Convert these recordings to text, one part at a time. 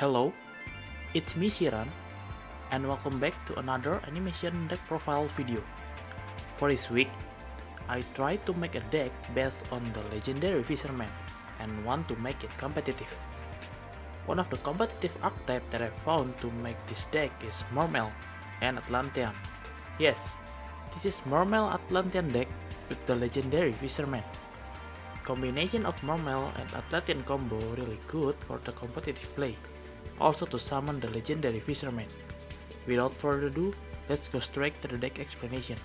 Hello, it's me Shiran, and welcome back to another animation deck profile video. For this week, I tried to make a deck based on the Legendary Fisherman and want to make it competitive. One of the competitive archetypes that I found to make this deck is Mermail and Atlantean. Yes, this is Mermail Atlantean deck with the Legendary Fisherman. Combination of Mermail and Atlantean combo really good for the competitive play, also to summon the Legendary Fisherman. Without further ado, let's go straight to the deck explanation.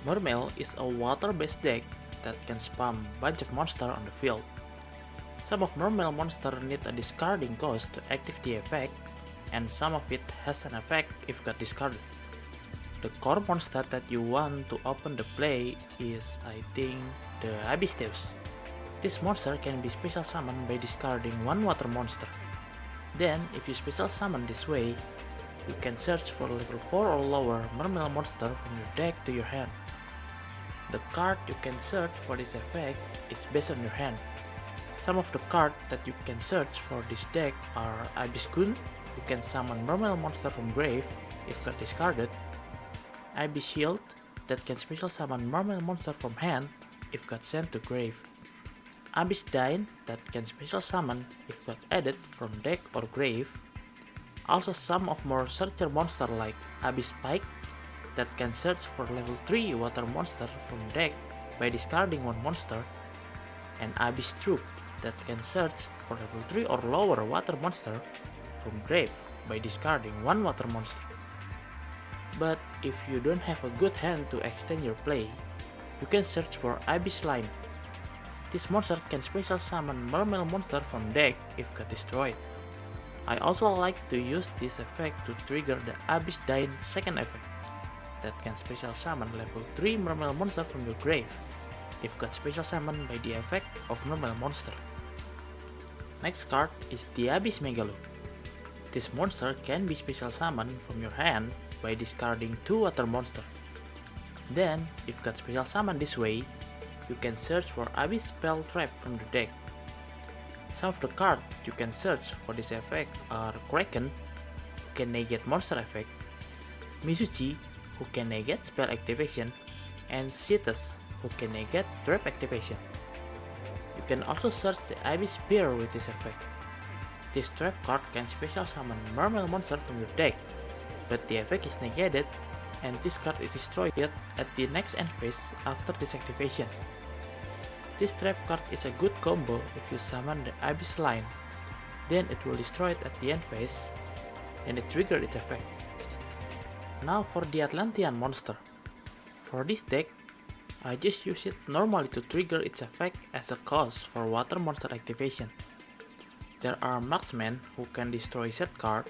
Mermail is a water-based deck that can spam bunch of monsters on the field. Some of Mermail monsters need a discarding cost to active the effect, and some of it has an effect if got discarded. The core monster that you want to open the play is, I think, the Abysteus. This monster can be special summoned by discarding one water monster. Then, if you special summon this way, you can search for level 4 or lower Mermail monster from your deck to your hand. The card you can search for this effect is based on your hand. Some of the cards that you can search for this deck are Abyskun, who can summon Mermail monster from grave if got discarded, Abyss Shield, that can special summon Mermail monster from hand if got sent to grave, Abyss Dine, that can special summon if got added from deck or grave. Also some of more searcher monster like Abyss Spike, that can search for level 3 water monster from deck by discarding one monster, and Abyss Troop, that can search for level 3 or lower water monster from grave by discarding one water monster. But if you don't have a good hand to extend your play, you can search for Abyss Line. This monster can special summon Mermail monster from deck if got destroyed. I also like to use this effect to trigger the Abyss Dine second effect, that can special summon level 3 Mermail monster from your grave if got special summoned by the effect of Mermail monster. Next card is the Abyss Megalo. This monster can be special summoned from your hand by discarding 2 water monster. Then, if got special summon this way, you can search for Abyss Spell Trap from the deck. Some of the cards you can search for this effect are Kraken, who can negate monster effect, Mizuchi, who can negate spell activation, and Cetus, who can negate trap activation. You can also search the Abyss Spear with this effect. This trap card can special summon Mermail monster from your deck, but the effect is negated and this card is destroyed at the next end phase after this activation. This trap card is a good combo if you summon the Abyss Line, then it will destroy it at the end phase and it triggers its effect. Now for the Atlantean monster. For this deck, I just use it normally to trigger its effect as a cost for water monster activation. There are Marksman, who can destroy set card,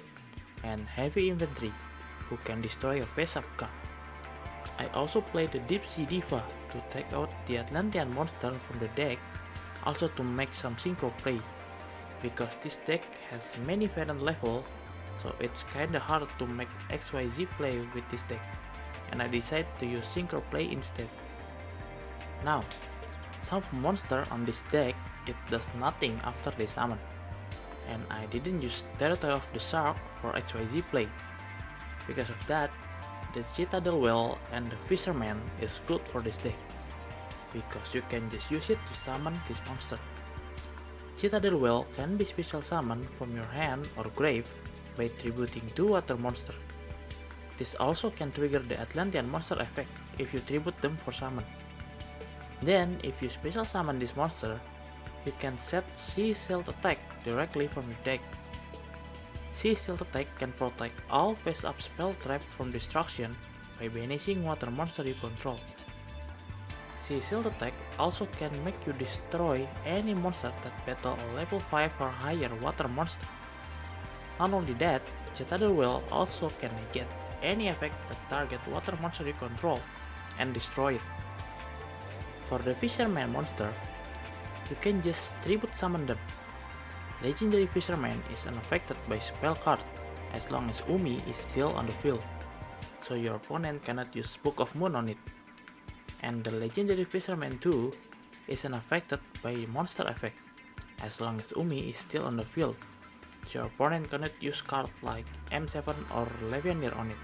and Heavy Infantry, who can destroy a face-up card. I also play the Deep Sea Diva to take out the Atlantean monster from the deck, also to make some synchro play, because this deck has many variant level, so it's kinda hard to make XYZ play with this deck, and I decided to use synchro play instead. Now, some monster on this deck, it does nothing after they summon, and I didn't use Territory of the Shark for XYZ play. Because of that, the Citadel Whale and the Fisherman is good for this deck, because you can just use it to summon this monster. Citadel Whale can be special summoned from your hand or grave by tributing 2 water monster. This also can trigger the Atlantean monster effect if you tribute them for summon. Then, if you special summon this monster, you can set Sea Shield Attack directly from your deck. Sea Shield Attack can protect all face-up spell trap from destruction by banishing water monster you control. Sea Shield Attack also can make you destroy any monster that battle a level 5 or higher water monster. Not only that, Citadel Whale also can negate any effect that target water monster you control and destroy it. For the Fisherman monster, you can just tribute summon them. Legendary Fisherman is unaffected by spell card as long as Umi is still on the field, so your opponent cannot use Book of Moon on it. And the Legendary Fisherman 2 is unaffected by monster effect as long as Umi is still on the field, your opponent cannot use cards like M7 or Levianeer on it.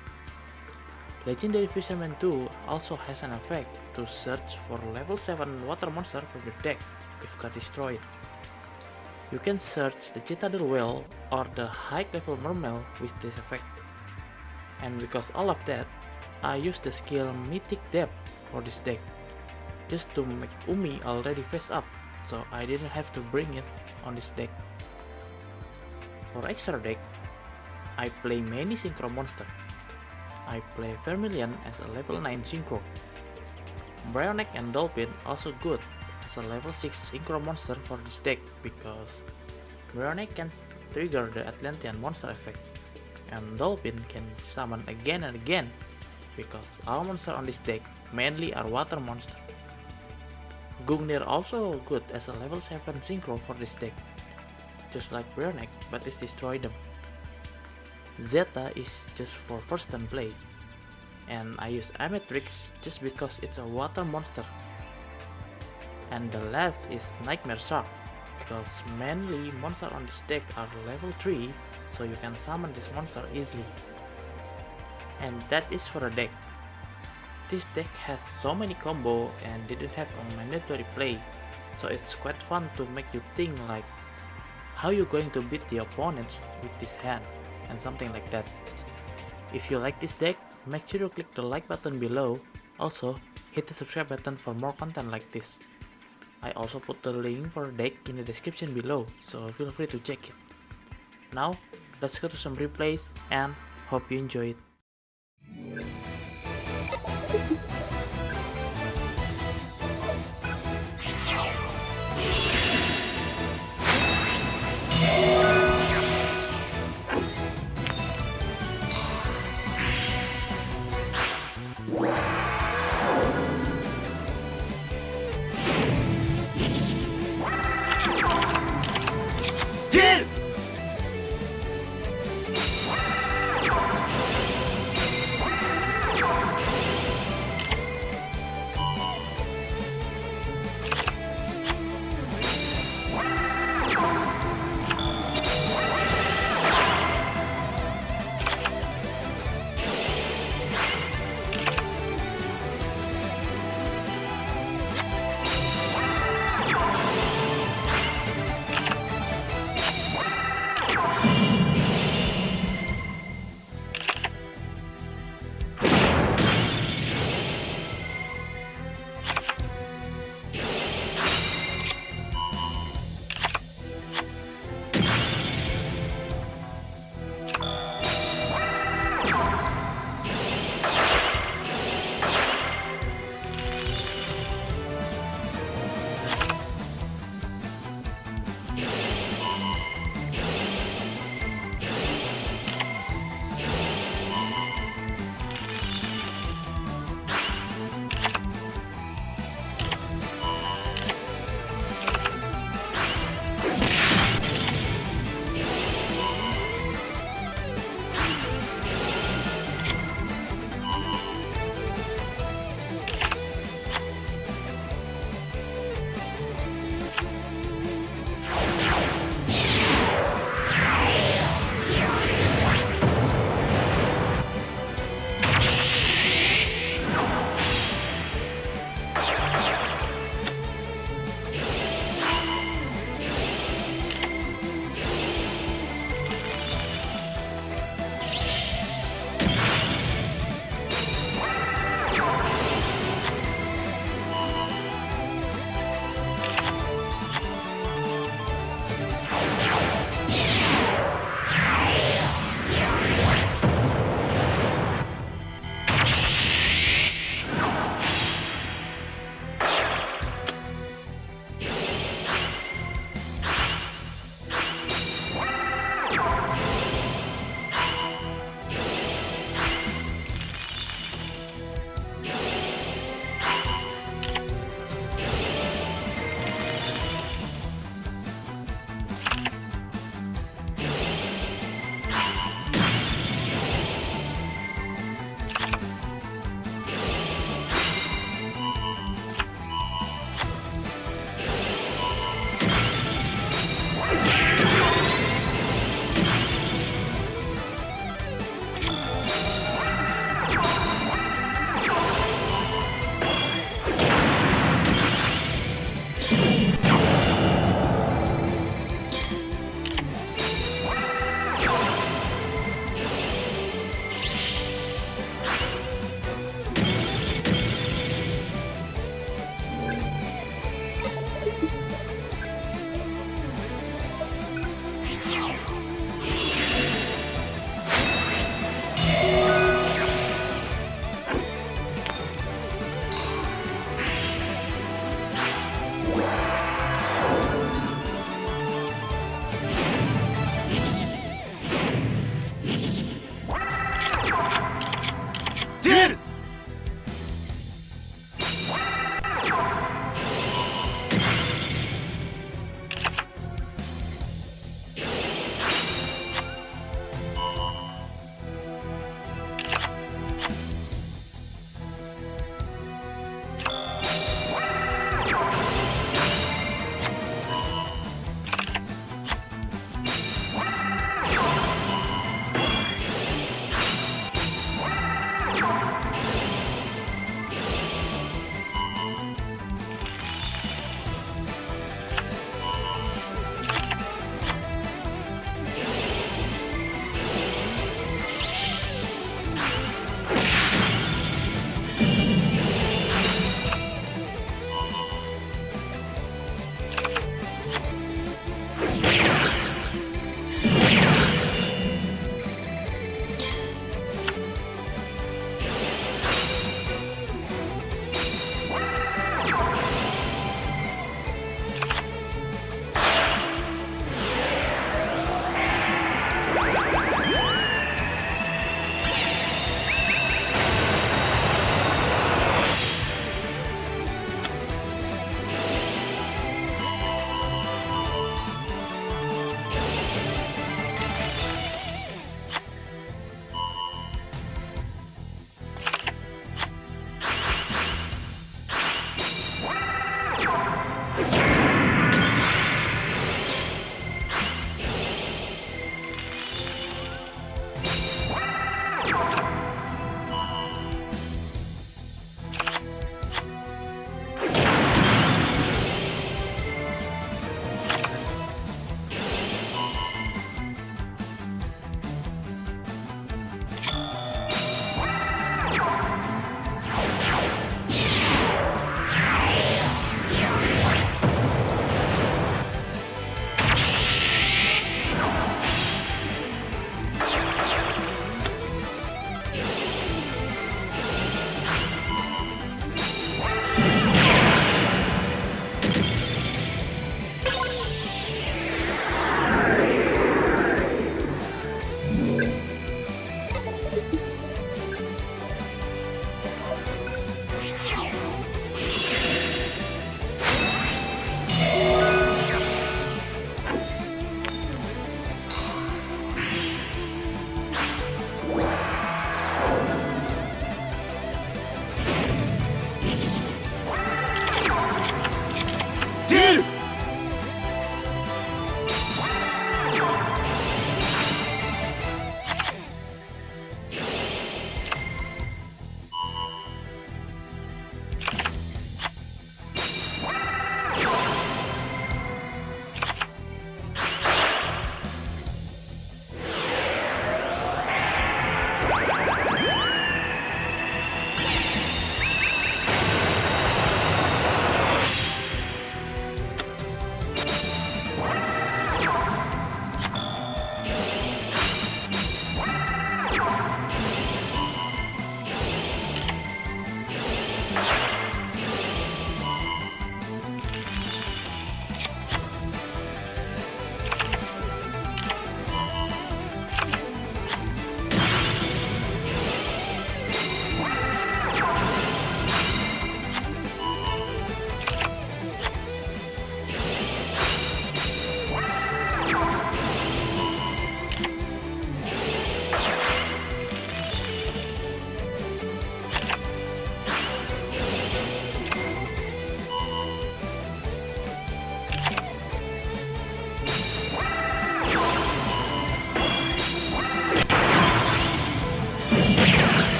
Legendary Fisherman 2 also has an effect to search for level 7 water monster from the deck if got destroyed. You can search the Citadel Whale or the high level Mermail with this effect. And because all of that, I use the skill Mythic Depth for this deck, just to make Umi already face up, so I didn't have to bring it on this deck. For extra deck, I play many synchro monster. I play Vermilion as a level 9 synchro. Bryoneck and Dolphin also good as a level 6 synchro monster for this deck because Bryoneck can trigger the Atlantean monster effect, and Dolphin can summon again and again because all monsters on this deck mainly are water monsters. Gungnir also good as a level 7 synchro for this deck, just like Bryoneck, but it destroy them. Zeta is just for first turn play, and I use Ametrix just because it's a water monster. And the last is Nightmare Shark, because mainly monsters on this deck are level 3, so you can summon this monster easily. And that is for a deck. This deck has so many combo and didn't have a mandatory play, so it's quite fun to make you think like how you going to beat the opponents with this hand and something like that. If you like this deck, make sure to click the like button below. Also, hit the subscribe button for more content like this. I also put the link for the deck in the description below, so feel free to check it. Now, let's go to some replays and hope you enjoy it.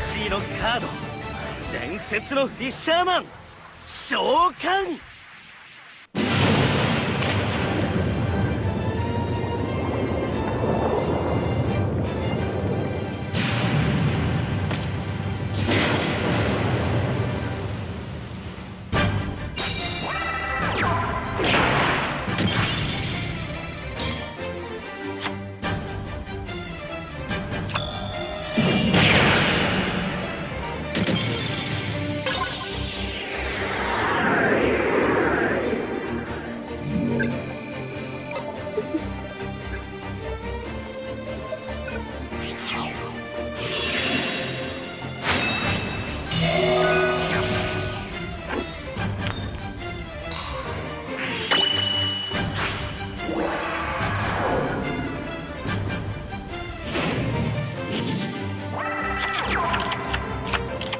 しいのカード、伝説のフィッシャーマン召喚。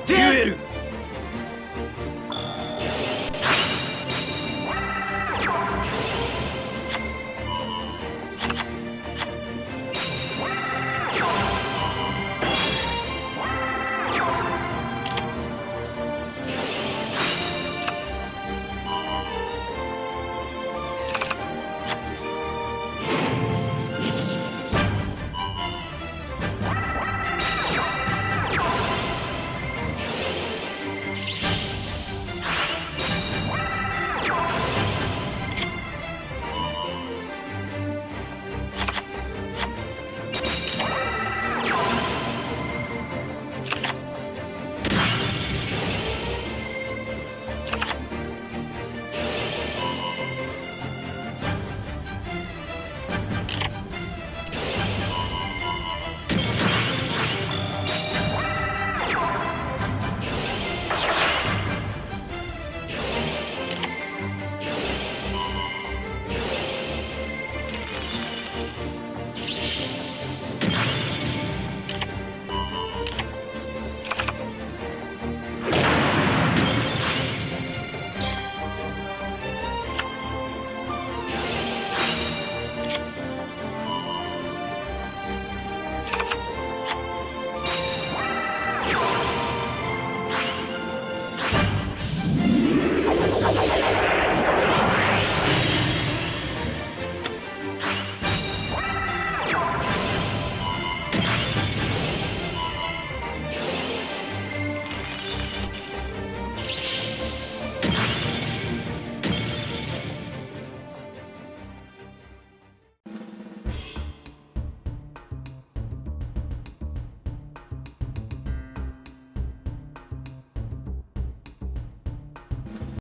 デュエル